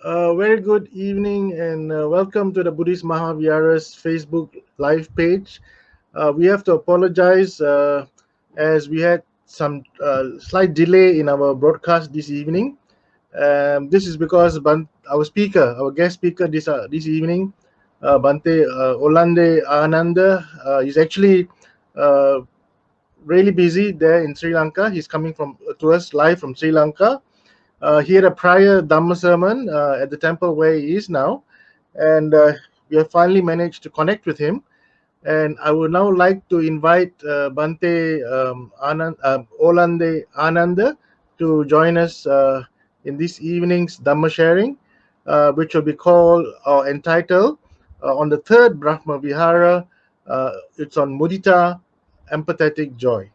Very good evening and welcome to the Buddhist Mahavihara's Facebook live page. We have to apologize as we had some slight delay in our broadcast this evening. This is because our guest speaker this evening, Bhante Olande Ananda, is actually uh, really busy there in Sri Lanka. He's coming to us live from Sri Lanka. He had a prior Dhamma sermon at the temple where he is now, and we have finally managed to connect with him. And I would now like to invite Bhante Olande Ananda to join us in this evening's Dhamma sharing, which will be called or entitled on the third Brahma Vihara. It's on Mudita, Empathetic Joy.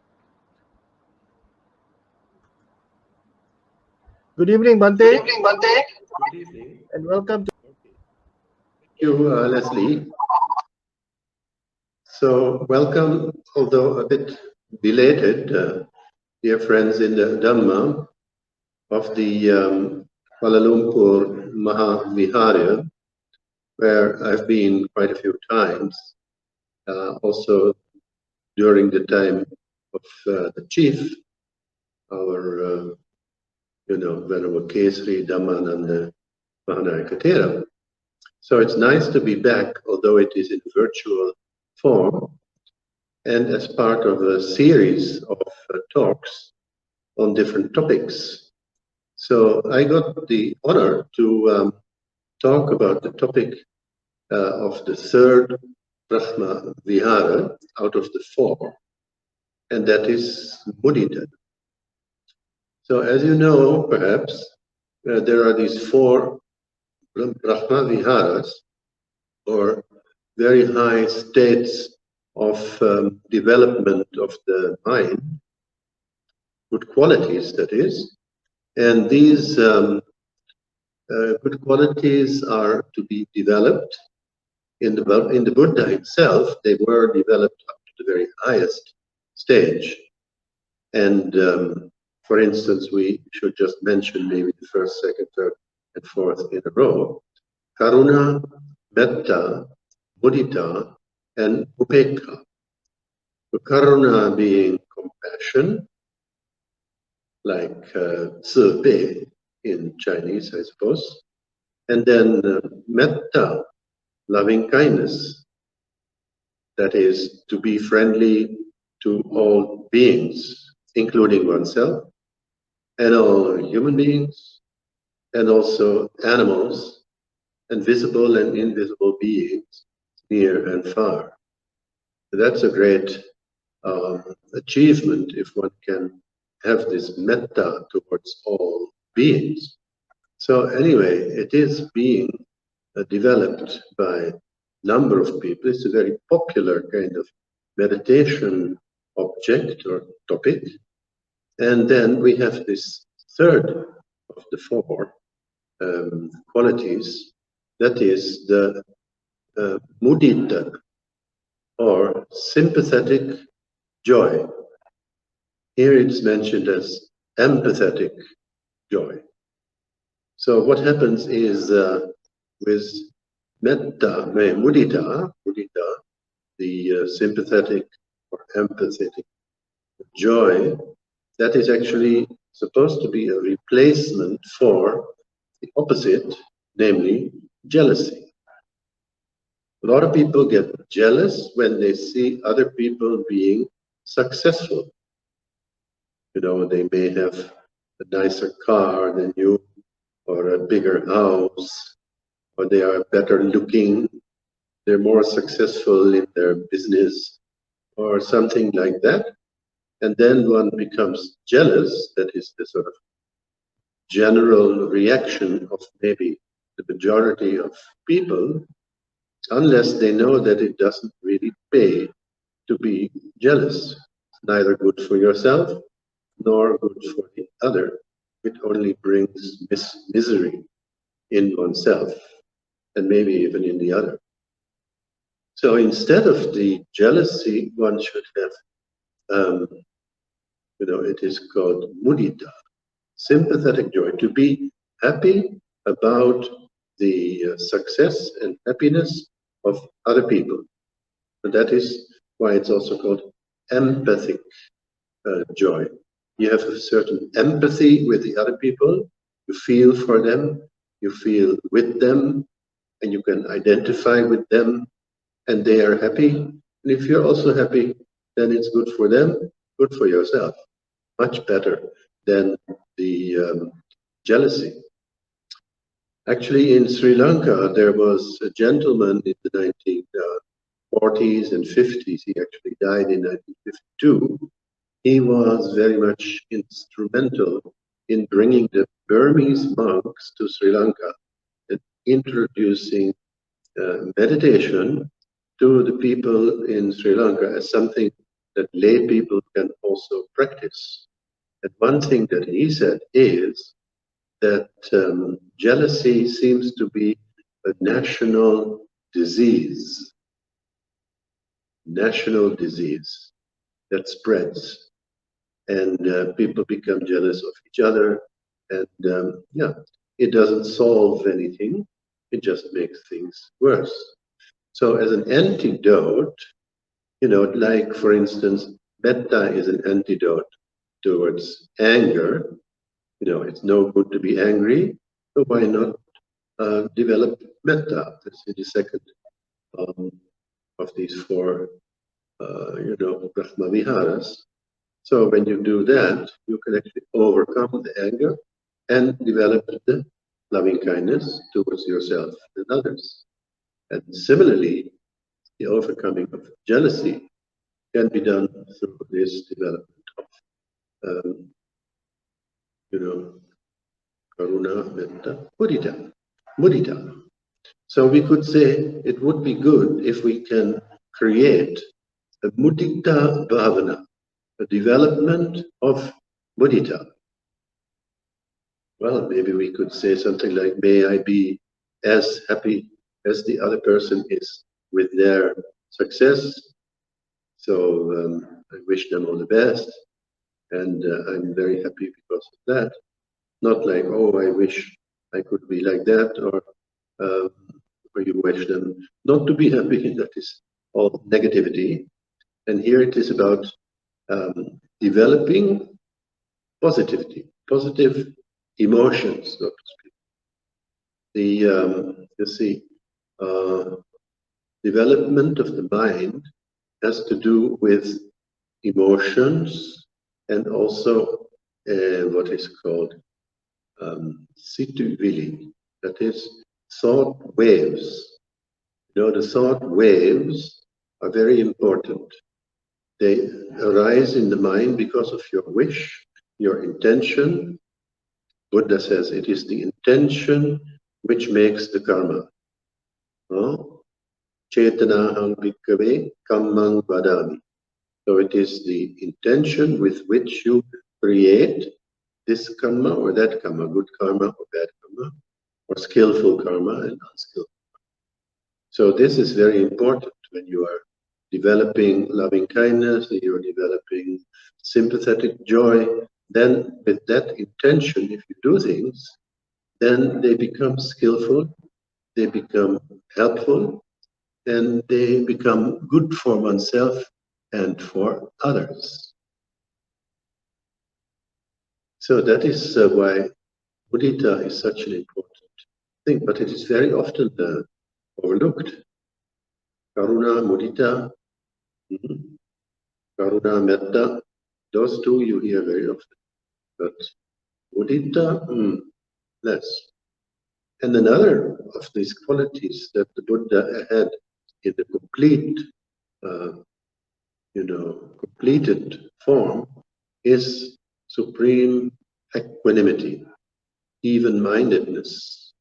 Good evening, Bhante. Good evening, Bhante. Good evening. And welcome to. Thank you, Leslie. So, welcome, although a bit belated, dear friends in the Dhamma of the Kuala Lumpur Mahavihara, where I've been quite a few times, also during the time of the chief, our, Venerable Kesri Dhammananda Mahanayakatera. So it's nice to be back, although it is in virtual form, and as part of a series of talks on different topics. So I got the honor to talk about the topic of the third Brahma Vihara out of the four, and that is Mudita. So as you know, perhaps, there are these four Brahma Viharas, or very high states of development of the mind, good qualities, that is. And these good qualities are to be developed in the Buddha himself. They were developed up to the very highest stage. And for instance, we should just mention maybe the first, second, third, and fourth in a row. Karuna, Metta, Mudita, and Ubeka. Karuna being compassion, like Zi in Chinese, I suppose. And then Metta, loving kindness. That is, to be friendly to all beings, including oneself, and all human beings, and also animals, and visible and invisible beings, near and far. That's a great achievement if one can have this metta towards all beings. So anyway, it is being developed by a number of people. It's a very popular kind of meditation object or topic. And then we have this third of the four qualities, that is the mudita, or sympathetic joy. Here it's mentioned as empathetic joy. So what happens is with metta, mudita, the sympathetic or empathetic joy, that is actually supposed to be a replacement for the opposite, namely jealousy. A lot of people get jealous when they see other people being successful. You know, they may have a nicer car than you, or a bigger house, or they are better looking, they're more successful in their business, or something like that. And then one becomes jealous. That is the sort of general reaction of maybe the majority of people, unless they know that it doesn't really pay to be jealous. It's neither good for yourself nor good for the other. It only brings misery in oneself and maybe even in the other. So instead of the jealousy, one should have, it is called mudita, sympathetic joy, to be happy about the success and happiness of other people. And that is why it's also called empathic joy. You have a certain empathy with the other people, you feel for them, you feel with them, and you can identify with them, and they are happy. And if you're also happy, then it's good for them, good for yourself. Much better than the jealousy. Actually, in Sri Lanka, there was a gentleman in the 1940s and 50s. He actually died in 1952. He was very much instrumental in bringing the Burmese monks to Sri Lanka and introducing meditation to the people in Sri Lanka as something that lay people can also practice. And one thing that he said is that jealousy seems to be a national disease that spreads, and people become jealous of each other, and yeah, it doesn't solve anything, it just makes things worse. So as an antidote, like for instance, metta is an antidote towards anger. It's no good to be angry, so why not develop metta? That's the second of these four, Brahma Viharas. So when you do that, you can actually overcome the anger and develop the loving kindness towards yourself and others. And similarly, the overcoming of jealousy can be done through this development of, karuna, metta, mudita. So we could say it would be good if we can create a mudita bhavana, a development of mudita. Well, maybe we could say something like, may I be as happy as the other person is with their success. So I wish them all the best, and I'm very happy because of that. Not like, oh, I wish I could be like that, or you wish them not to be happy. That is all negativity. And here it is about developing positivity, positive emotions, so to speak. Development of the mind has to do with emotions and also what is called situvili, that is thought waves. The thought waves are very important. They arise in the mind because of your wish, your intention. Buddha says it is the intention which makes the karma. Chetanaham bhikkhave kammang vadami. So it is the intention with which you create this karma or that karma, good karma or bad karma, or skillful karma and unskillful. So this is very important when you are developing loving kindness, you're developing sympathetic joy. Then with that intention, if you do things, then they become skillful, they become helpful, and they become good for oneself and for others. So that is why mudita is such an important thing, but it is very often overlooked. Karuna, mudita, karuna, metta, those two you hear very often, but mudita, less. And another of these qualities that the Buddha had in the complete, completed form is supreme equanimity, even-mindedness.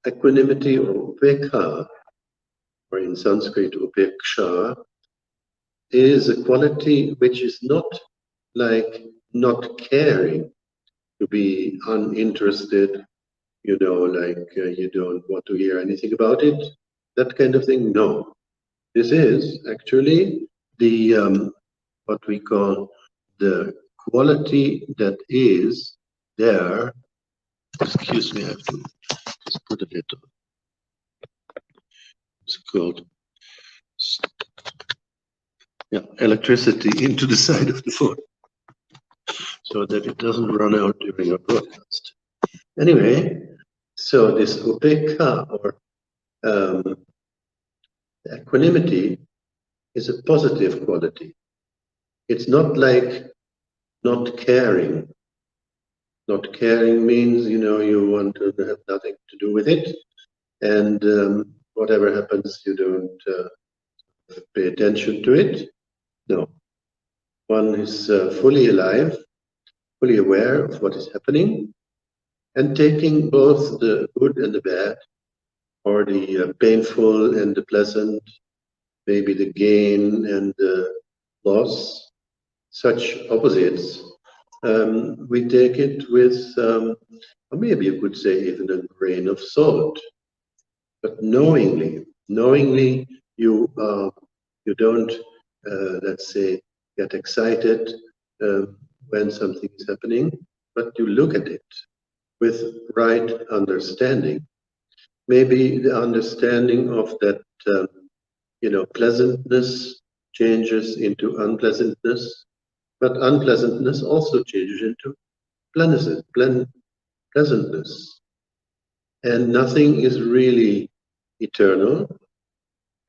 Equanimity or ubeka, or in Sanskrit upeksha, is a quality which is not like not caring, to be uninterested, you don't want to hear anything about it, that kind of thing. No, this is actually the what we call the quality that is there. Excuse me, I have to just put a little, it's called, yeah, electricity into the side of the phone so that it doesn't run out during our broadcast. Anyway, so this Ubeka, or equanimity, is a positive quality. It's not like not caring. Not caring means, you want to have nothing to do with it, and whatever happens, you don't pay attention to it. No. One is fully alive, fully aware of what is happening, and taking both the good and the bad, or the painful and the pleasant, maybe the gain and the loss, such opposites. We take it with, or maybe you could say even a grain of salt, but knowingly you don't, let's say, get excited when something is happening, but you look at it with right understanding. Maybe the understanding of that, pleasantness changes into unpleasantness, but unpleasantness also changes into pleasantness. And nothing is really eternal,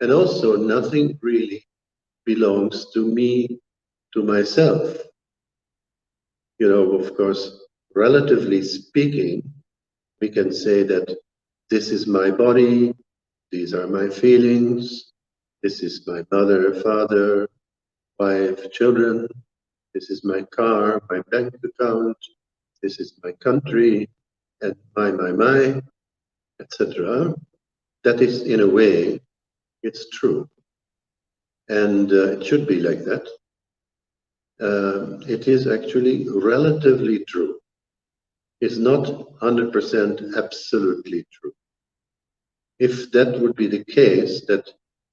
and also nothing really belongs to me, to myself. Of course, relatively speaking, we can say that this is my body, these are my feelings, this is my mother, father, wife, children, this is my car, my bank account, this is my country, and my, etc. That is, in a way, it's true. And it should be like that. It is actually relatively true. It's not 100% absolutely true. If that would be the case, that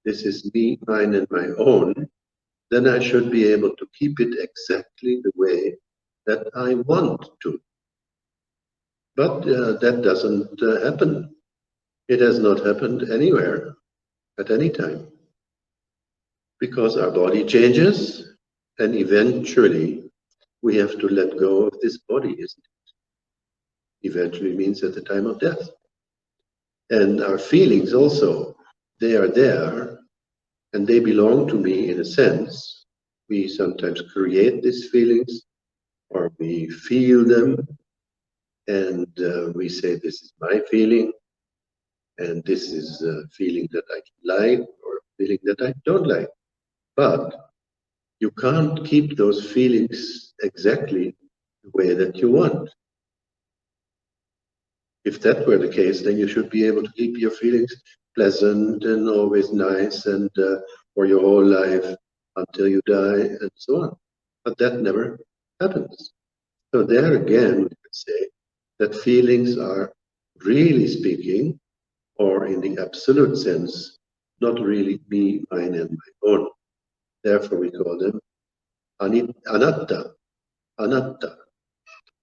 this is me, mine, and my own, then I should be able to keep it exactly the way that I want to. But that doesn't happen. It has not happened anywhere, at any time. Because our body changes, and eventually we have to let go of this body, isn't it? Eventually means at the time of death. And our feelings also, they are there, and they belong to me in a sense. We sometimes create these feelings, or we feel them, and we say, this is my feeling, and this is a feeling that I like, or a feeling that I don't like. But you can't keep those feelings exactly the way that you want. If that were the case, then you should be able to keep your feelings pleasant and always nice, and for your whole life until you die, and so on. But that never happens. So there again, we could say that feelings are, really speaking, or in the absolute sense, not really me, mine, and my own. Therefore, we call them anatta. Anatta.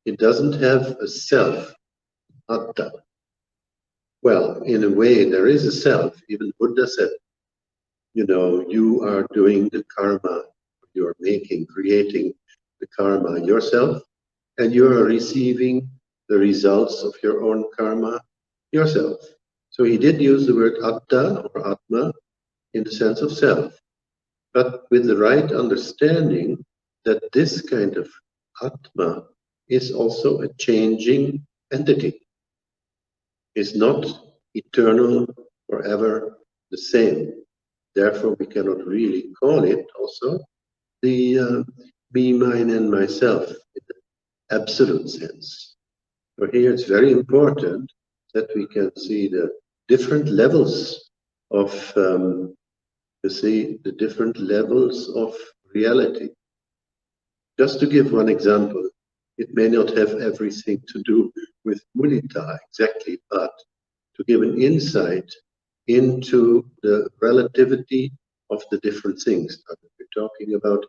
It doesn't have a self. Atta. Well, in a way, there is a self. Even Buddha said, you are doing the karma, you are creating the karma yourself, and you are receiving the results of your own karma yourself. So he did use the word atta or atma in the sense of self, but with the right understanding that this kind of atma is also a changing entity. Is not eternal, forever the same. Therefore, we cannot really call it also the me, mine, and myself in the absolute sense. So here it's very important that we can see the different levels of, the different levels of reality. Just to give one example, it may not have everything to do with mudita exactly, but to give an insight into the relativity of the different things. We're talking about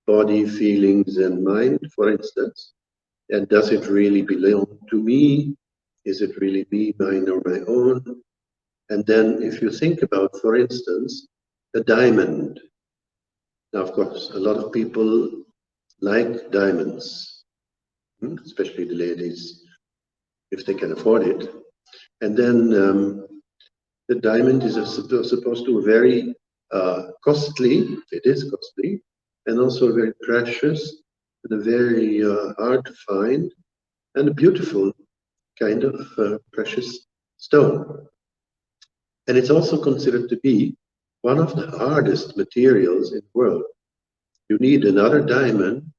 body, feelings, and mind, for instance. And does it really belong to me, Is it really me, mine, or my own? And then if you think about, for instance, a diamond. Now, of course, a lot of people like diamonds, especially the ladies, if they can afford it. And then the diamond is supposed to be very costly. It is costly, and also very precious, and a very hard to find, and a beautiful kind of precious stone. And it's also considered to be one of the hardest materials in the world. You need another diamond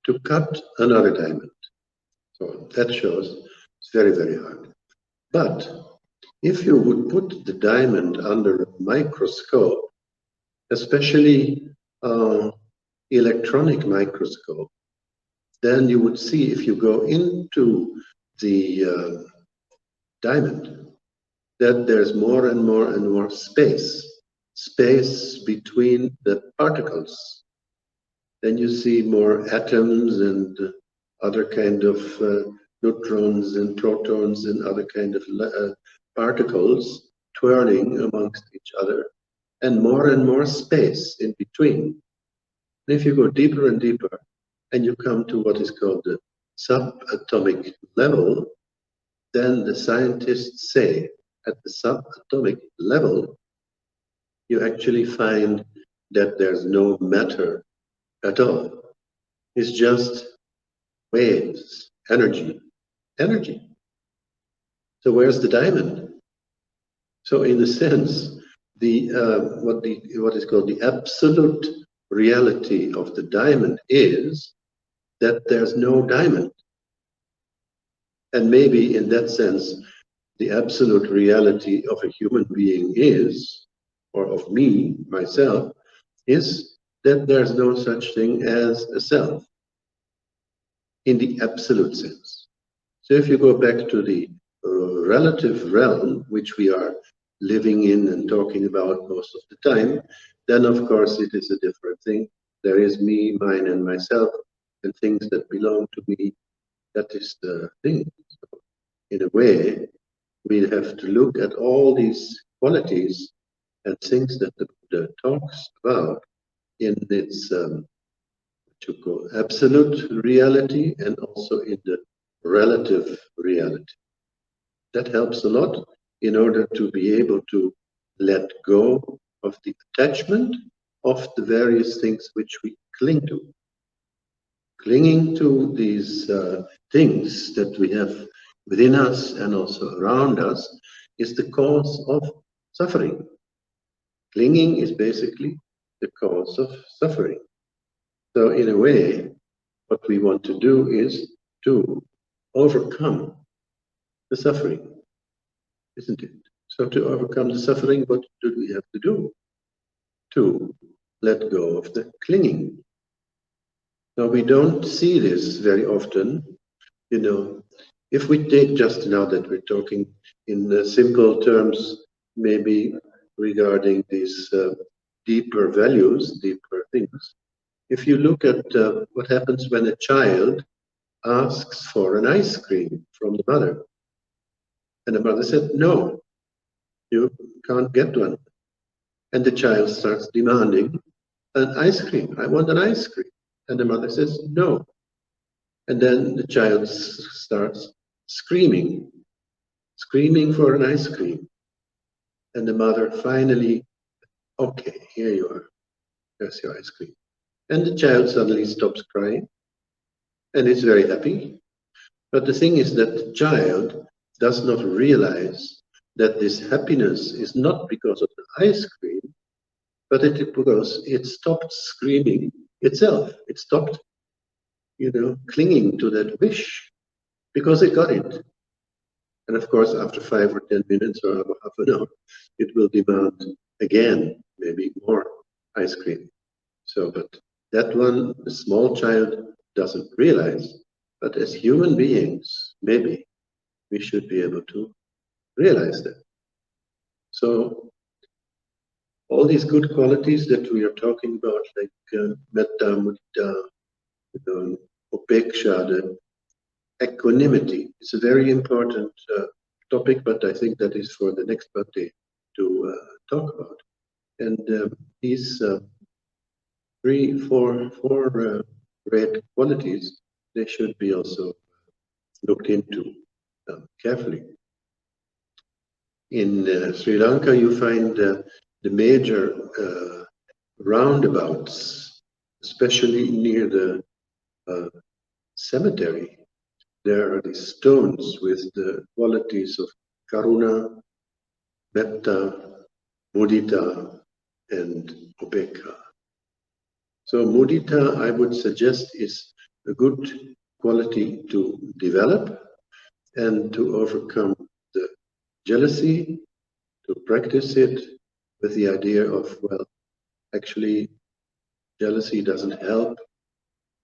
to cut another diamond. So that shows it's very, very hard. But if you would put the diamond under a microscope, especially electronic microscope, then you would see, if you go into the diamond, that there's more and more space between the particles. Then you see more atoms and other kind of neutrons and protons and other kind of particles twirling amongst each other, and more space in between. And if you go deeper and deeper, and you come to what is called the subatomic level, then the scientists say at the subatomic level, you actually find that there's no matter at all. It's just waves, energy. So where's the diamond? So in a sense, what is called the absolute reality of the diamond is that there's no diamond. And maybe in that sense, the absolute reality of a human being is, or of me, myself, is that there's no such thing as a self in the absolute sense. So if you go back to the relative realm, which we are living in and talking about most of the time, then of course it is a different thing. There is me, mine, and myself, and things that belong to me. That is the thing. So in a way, we have to look at all these qualities and things that the Buddha talks about in its absolute reality and also in the relative reality. That helps a lot in order to be able to let go of the attachment of the various things which we cling to. Clinging to these things that we have within us and also around us is the cause of suffering. Clinging is basically the cause of suffering. So in a way, what we want to do is to overcome the suffering, isn't it? So to overcome the suffering, what do we have to do? To let go of the clinging. Now we don't see this very often, you know. If we take, just now that we're talking in simple terms, maybe regarding these deeper values, deeper things, if you look at what happens when a child asks for an ice cream from the mother, and the mother said, no, you can't get one. And the child starts demanding an ice cream. I want an ice cream. And the mother says, no. And then the child starts screaming for an ice cream. And the mother finally, okay, here you are. There's your ice cream. And the child suddenly stops crying and is very happy. But the thing is that the child does not realize that this happiness is not because of the ice cream, but because it stopped screaming itself. It stopped, clinging to that wish because it got it. And of course, after 5 or 10 minutes or half an hour, it will demand again, maybe more ice cream. So, but that one, the small child doesn't realize. But as human beings, maybe we should be able to realize that. So, all these good qualities that we are talking about, like metta, mudita, upeksha, the equanimity, is a very important topic, but I think that is for the next Bhante to talk about. And these four great qualities, they should be also looked into carefully. In Sri Lanka, you find the major roundabouts, especially near the cemetery. There are these stones with the qualities of Karuna, Metta, Mudita, and Ubeka. So Mudita, I would suggest, is a good quality to develop and to overcome the jealousy, to practice it with the idea of, well, actually, jealousy doesn't help.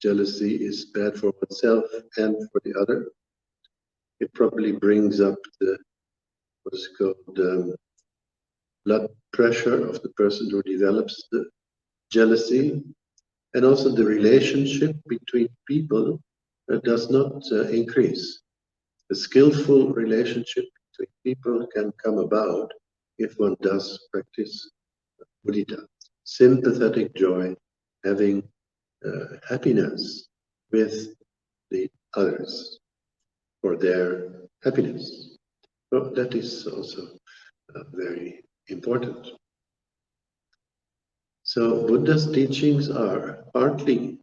Jealousy is bad for oneself and for the other. It probably brings up the, what is called, blood pressure of the person who develops the jealousy, and also the relationship between people does not increase. A skillful relationship between people can come about if one does practice mudita, sympathetic joy, having happiness with the others for their happiness. So that is also very important. So Buddha's teachings are partly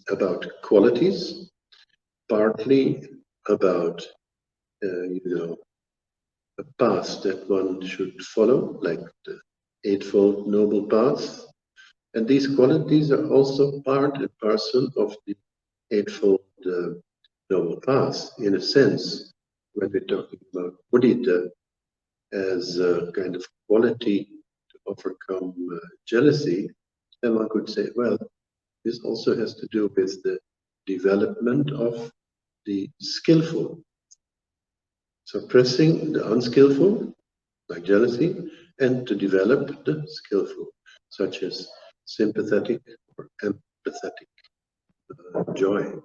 about qualities, partly about a path that one should follow, like the Eightfold Noble Path. And these qualities are also part and parcel of the Eightfold Noble Path, in a sense, when we're talking about mudita as a kind of quality to overcome jealousy, then one could say, well, this also has to do with the development of the skillful, suppressing the unskillful, like jealousy, and to develop the skillful, such as sympathetic or empathetic joy.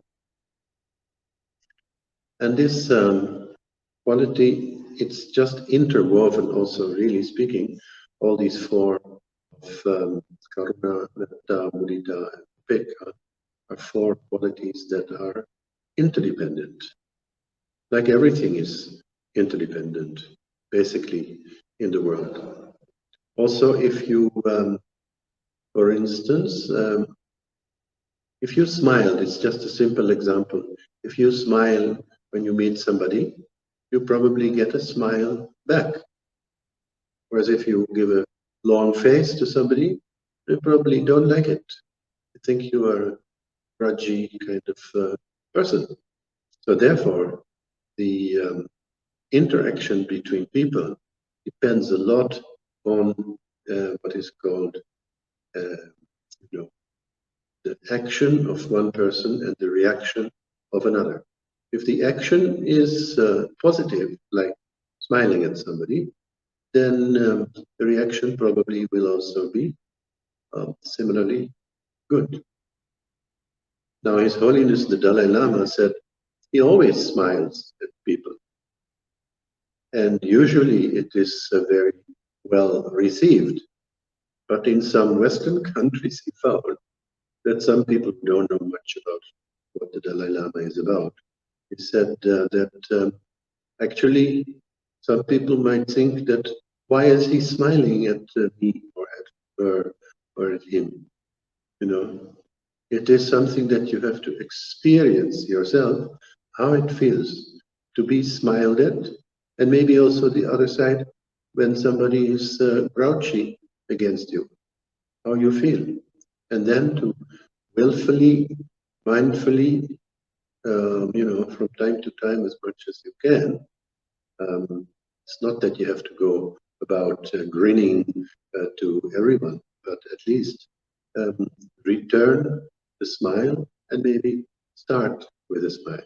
And this quality, it's just interwoven also, really speaking, all these four of Karuna, Metta, Mudita, and Ubeka are four qualities that are interdependent. Like everything is interdependent, basically, in the world. Also, if you, for instance, if you smile, it's just a simple example. If you smile when you meet somebody, you probably get a smile back. Whereas if you give a long face to somebody, they probably don't like it. They think you are a grudgy kind of person. So therefore, the interaction between people depends a lot on what is called, the action of one person and the reaction of another. If the action is positive, like smiling at somebody, then the reaction probably will also be similarly good. Now, His Holiness the Dalai Lama said he always smiles at people. And usually it is very well received. But in some Western countries, he found that some people don't know much about what the Dalai Lama is about. He said that actually some people might think that why is he smiling at me or at her or at him? It is something that you have to experience yourself, how it feels to be smiled at, and maybe also the other side when somebody is grouchy against you, how you feel. And then to willfully, mindfully, from time to time as much as you can. It's not that you have to go about grinning to everyone, but at least return the smile and maybe start with a smile.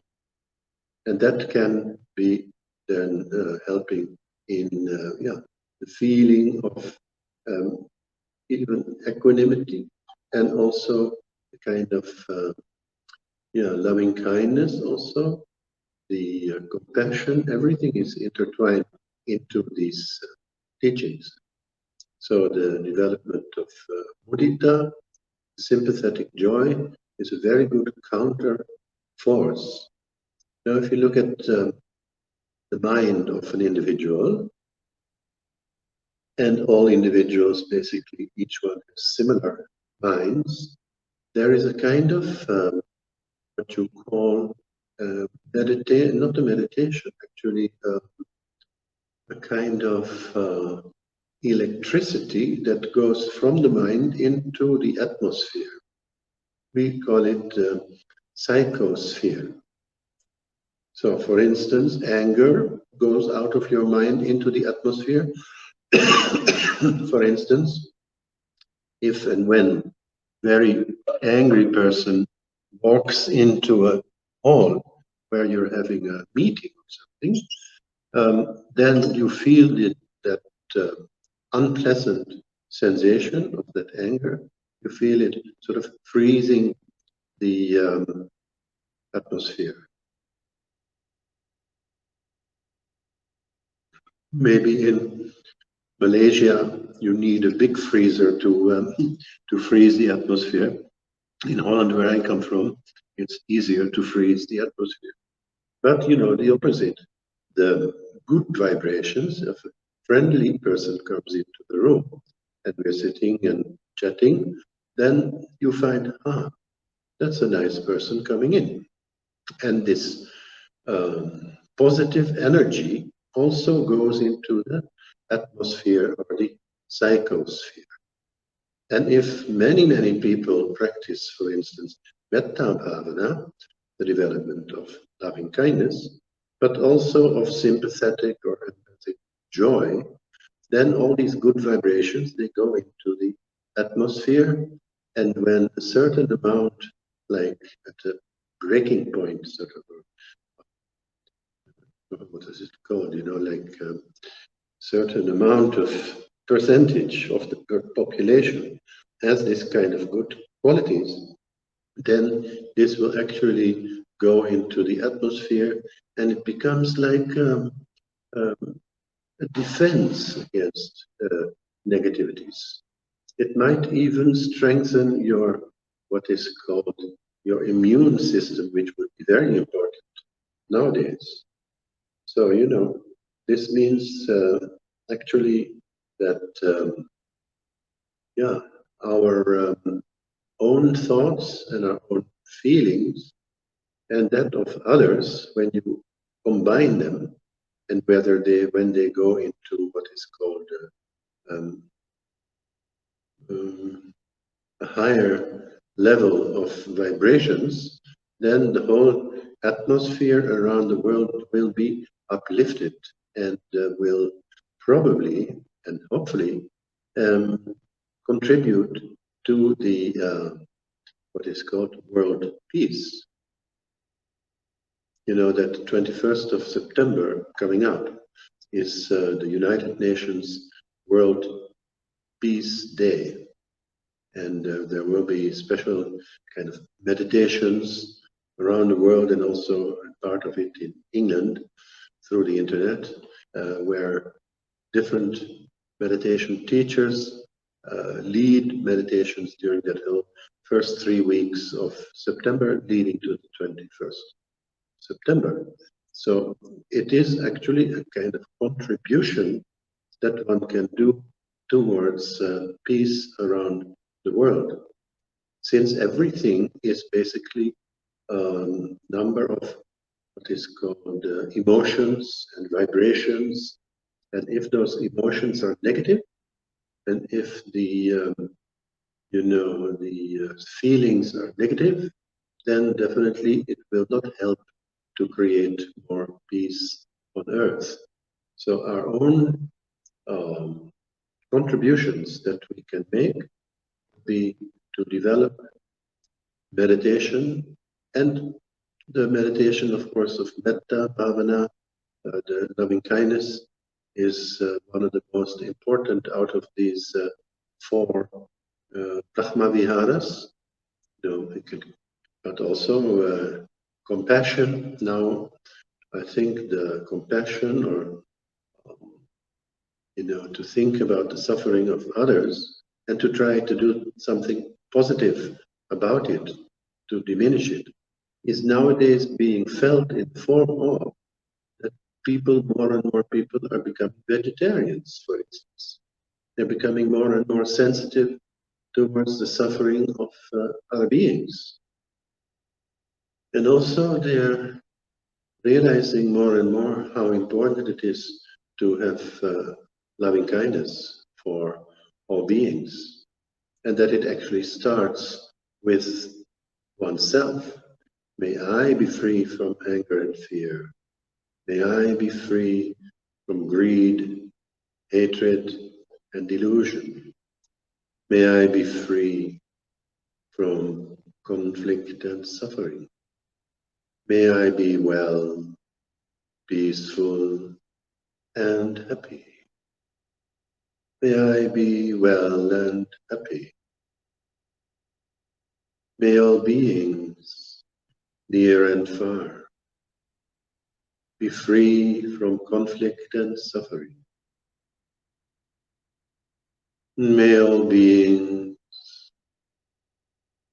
And that can be then helping in the feeling of even equanimity and also the kind of loving kindness also, the compassion, everything is intertwined into these teachings. So the development of Mudita, sympathetic joy, is a very good counter force. Now, if you look at the mind of an individual, and all individuals, basically, each one has similar minds, there is a kind of what you call meditation, not a meditation, actually, a kind of electricity that goes from the mind into the atmosphere. We call it psychosphere. So, for instance, anger goes out of your mind into the atmosphere. For instance, if and when very angry person walks into a hall where you're having a meeting or something, then you feel that unpleasant sensation of that anger. You feel it sort of freezing the atmosphere. Maybe in Malaysia, you need a big freezer to freeze the atmosphere. In Holland, where I come from, it's easier to freeze the atmosphere. But you know, the opposite. The good vibrations of a friendly person comes into the room, and we're sitting and chatting, then you find, that's a nice person coming in. And this positive energy also goes into the atmosphere or the psychosphere. And if many, many people practice, for instance, metta bhavana, the development of loving kindness, but also of sympathetic or empathic joy, then all these good vibrations, they go into the atmosphere. And when a certain amount, like at a breaking point, sort of, what is it called? You know, like certain amount of percentage of the population has this kind of good qualities, then this will actually go into the atmosphere, and it becomes like a defense against negativities. It might even strengthen your, what is called, your immune system, which would be very important nowadays. So, you know, this means actually that, yeah, our own thoughts and our own feelings and that of others, when you combine them, and whether they, when they go into what is called a higher level of vibrations, then the whole atmosphere around the world will be uplifted and will probably and hopefully contribute to the what is called world peace. You know that 21st of September coming up is the United Nations World Peace Day. And there will be special kind of meditations around the world, and also part of it in England through the internet, where different meditation teachers lead meditations during that whole first 3 weeks of September, leading to the 21st September. So it is actually a kind of contribution that one can do towards peace around the world, since everything is basically a number of what is called emotions and vibrations. And if those emotions are negative, and if the you know, the feelings are negative, then definitely it will not help to create more peace on earth. So our own contributions that we can make be to develop meditation, and the meditation, of course, of metta bhavana, the loving kindness, is one of the most important out of these four Brahma Viharas. You know, but also compassion. Now, I think the compassion, or to think about the suffering of others and to try to do something positive about it, to diminish it, is nowadays being felt in the form of that people, more and more people, are becoming vegetarians, for instance. They're becoming more and more sensitive towards the suffering of other beings. And also they're realizing more and more how important it is to have loving kindness for all beings, and that it actually starts with oneself. May I be free from anger and fear. May I be free from greed, hatred, and delusion. May I be free from conflict and suffering. May I be well, peaceful, and happy. May I be well and happy. May all beings, near and far, be free from conflict and suffering. May all beings,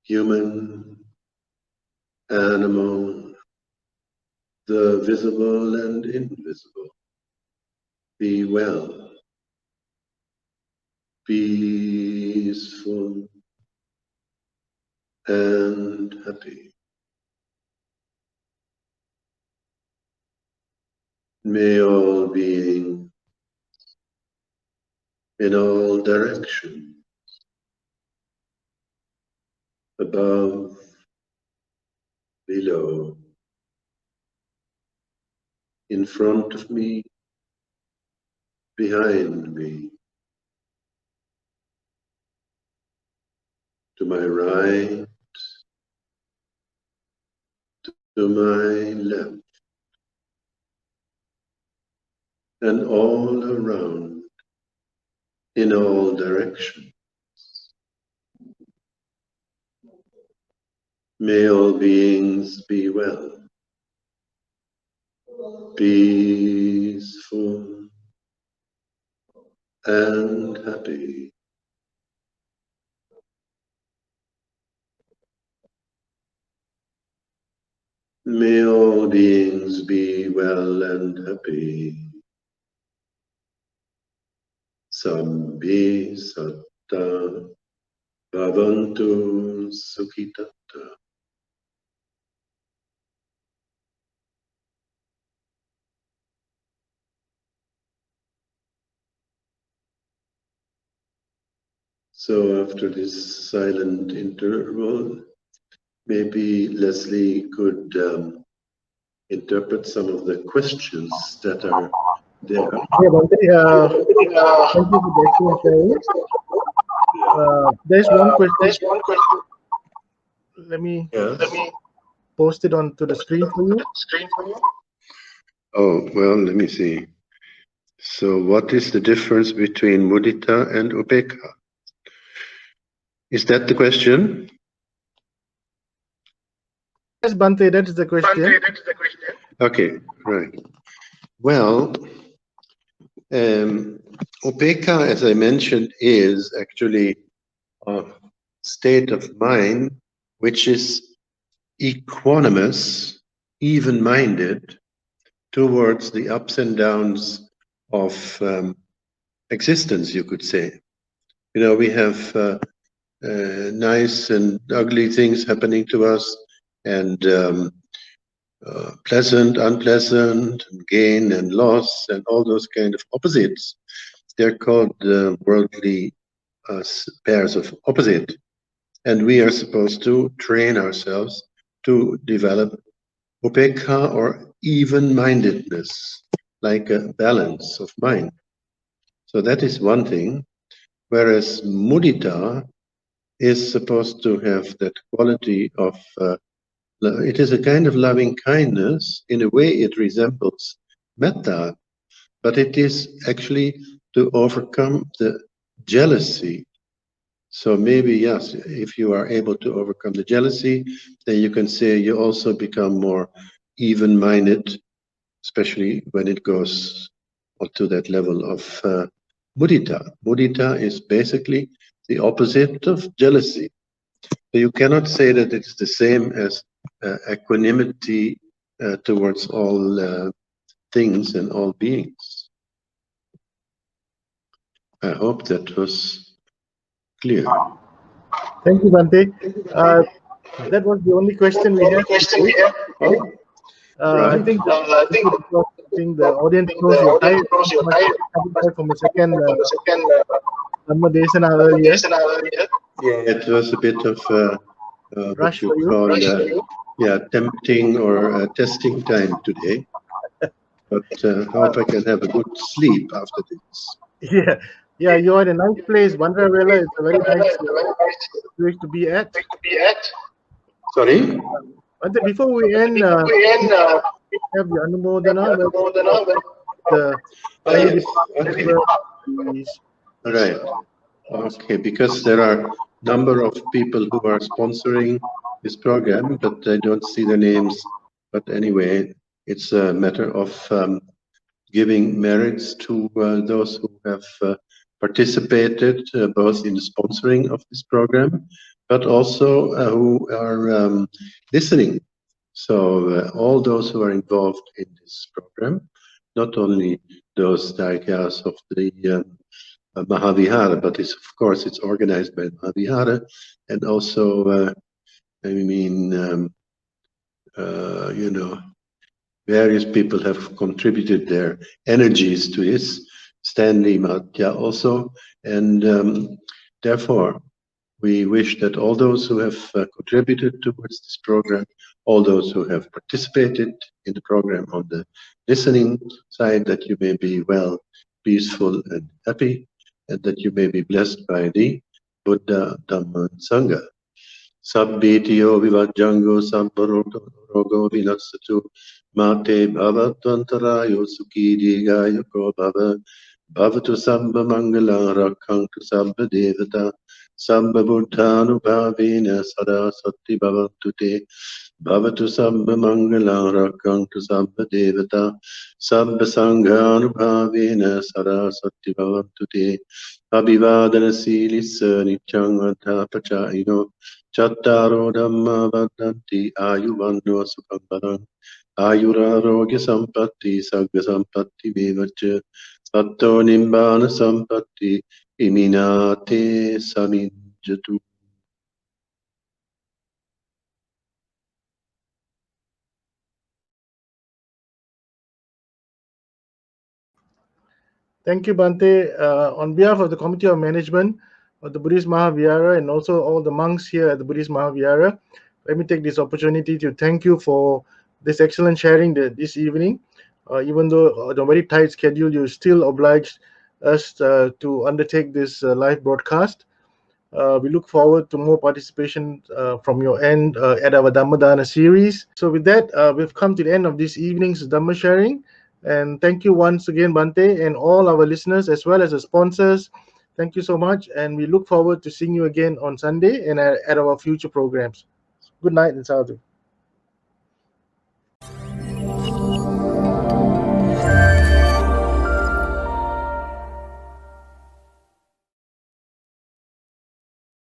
human, animal, the visible and invisible, be well, peaceful, and happy. May all beings in all directions, above, below, in front of me, behind me, to my right, to my left, and all around, in all directions. May all beings be well, peaceful, and happy. May all beings be well and happy. Sabbi satta bhavantu sukhitatta. So after this silent interval, maybe Leslie could interpret some of the questions that are there. Yeah, Bhante, thank you for the excellent sharing. There's one question. Let me post it onto the screen for you. Oh, well, let me see. So what is the difference between Mudita and Ubeka? Is that the question? Yes, Bhante, that is the question. Okay, right. Well, Ubeka, as I mentioned, is actually a state of mind which is equanimous, even-minded towards the ups and downs of existence, you could say. You know, we have nice and ugly things happening to us, and pleasant, unpleasant, gain and loss, and all those kind of opposites. They're called worldly pairs of opposite. And we are supposed to train ourselves to develop upekha, or even-mindedness, like a balance of mind. So that is one thing. Whereas mudita is supposed to have that quality of, it is a kind of loving kindness. In a way, it resembles metta, but it is actually to overcome the jealousy. So maybe, yes, if you are able to overcome the jealousy, then you can say you also become more even-minded especially when it goes onto that level of mudita. Mudita is basically the opposite of jealousy. So you cannot say that it's the same as equanimity towards all things and all beings. I hope that was clear. Thank you, Bhante. That was the only question we had today. I Right. think the audience knows you're tired. Much coming back from the second Dhamma Desana earlier. Yeah, it was a bit of what Rush you for you. call tempting or testing time today. But hope I can have a good sleep after this. Yeah, yeah, you're in a nice place. Bandravela is a very nice place to be at. Sorry? Bhante, before we end, have the Anumodana, the Yes. highly Right. Okay, because there are number of people who are sponsoring this program, but I don't see the names. But anyway, it's a matter of giving merits to those who have participated both in the sponsoring of this program, but also who are listening. So all those who are involved in this program, not only those daikyas of the Mahavihara, but of course it's organized by Mahavihara, and also various people have contributed their energies to this. Stanley Matya also, and therefore we wish that all those who have contributed towards this program, all those who have participated in the program on the listening side, that you may be well, peaceful, and happy, and that you may be blessed by the Buddha, Dhamma, and Sangha. Sabbitiyo vivajjango samparogo vinasatu mate bhavatantarayo sukhi digayo ko bhavatu sambha mangala rakhantu sambha devata sambha buddhanubhavena sada sati bhavantu te bhavatu sambha mangala rakhantu sambha devata sambha sanghanubhavena sada sati bhavantu te abhivadana silissa nityang adhapachayino Chattaro Dhamma Vadanti Ayuvanno Sukham Ayurarogya Sampatti Sagga Sampatti Mevacha Satto Nimbana Sampatti Iminate Saminjatu. Thank you, Bhante. On behalf of the Committee of Management of the Buddhist Mahavihara and also all the monks here at the Buddhist Mahavihara, let me take this opportunity to thank you for this excellent sharing this evening. Even though on a very tight schedule, you still obliged us to undertake this live broadcast. We look forward to more participation from your end at our Dhammadana series. So with that, we've come to the end of this evening's Dhamma sharing. And thank you once again, Bhante, and all our listeners, as well as the sponsors. Thank you so much. And we look forward to seeing you again on Sunday and at our future programs. Good night and sadhu.